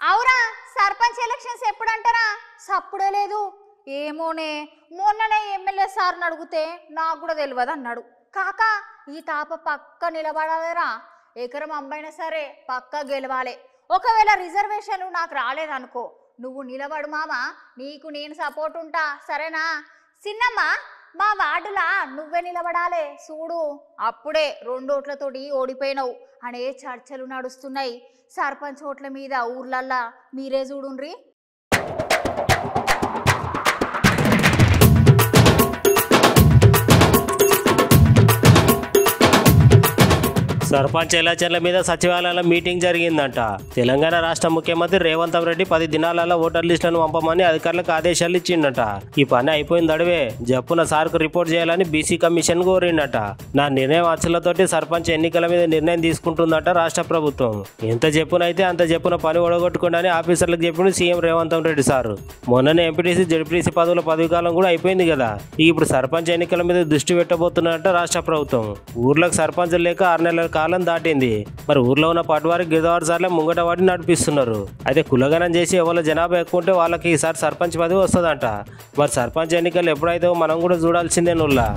అవురా సర్పంచ్ ఎలక్షన్స్ ఎప్పుడంటారా సప్పుడే లేదు ఏమోనే మొన్ననే ఎమ్మెల్యే సార్ని అడిగితే నాకు కూడా తెలియదు అన్నాడు కాకా ఈ తాప పక్క నిలబడాలేరా ఎకరం అమ్మైనా సరే పక్క గెలవాలి ఒకవేళ రిజర్వేషన్లు నాకు రాలేదనుకో నువ్వు నిలబడు మామ నీకు నేను సపోర్ట్ ఉంటా సరేనా చిన్నమ్మ మా వార్డులా నువ్వే నిలబడాలే చూడు అప్పుడే 2 ఓట్లతోటి ఓడిపోయినావు అనే చర్చలు నడుస్తున్నాయి సర్పంచ్ ఓట్ల మీద ఊర్లల్లా మీరే చూడుండ్రి సర్పంచ్ ఎలక్షన్ల మీద సచివాలయంలో మీటింగ్ జరిగిందంట. తెలంగాణ రాష్ట్ర ముఖ్యమంత్రి రేవంత్ రెడ్డి 10 దినాలలో ఓటర్ లిస్టులను పంపమని అధికారులకు ఆదేశాలు ఇచ్చిండట. ఈ పని అయిపోయింది అడివే జప్పున సార్కు రిపోర్ట్ చేయాలని బీసీ కమిషన్ కోరిండట. నా నిర్ణయం అచ్చులతోటి సర్పంచ్ ఎన్నికల మీద నిర్ణయం తీసుకుంటుందట రాష్ట్ర ప్రభుత్వం. ఎంత చెప్పునైతే అంత చెప్పున పని ఒడగొట్టుకుంటని ఆఫీసర్లకు చెప్పిండు సీఎం రేవంత్ రెడ్డి సారు. మొన్ననే ఎంపీటీసీ జడ్పీటీసీ పదవుల పదవీకాలం కూడా అయిపోయింది కదా. ఇప్పుడు సర్పంచ్ ఎన్నికల మీద దృష్టి పెట్టబోతున్నట్ట రాష్ట్ర ప్రభుత్వం. ఊర్లకు సర్పంచ్ లేక 6 నెలల కాలం దాటింది. మరి ఊర్లో ఉన్న పట్టువారి గిరిదారు సార్లే ముంగట వాడి నడిపిస్తున్నారు. అయితే కులగనం చేసి ఎవరి జనాభా ఎక్కువ ఉంటే వాళ్ళకి ఈసారి సర్పంచ్ పదవి వస్తుందంట. మరి సర్పంచ్ ఎన్నికలు ఎప్పుడైతే మనం కూడా చూడాల్సిందే నుల్లా.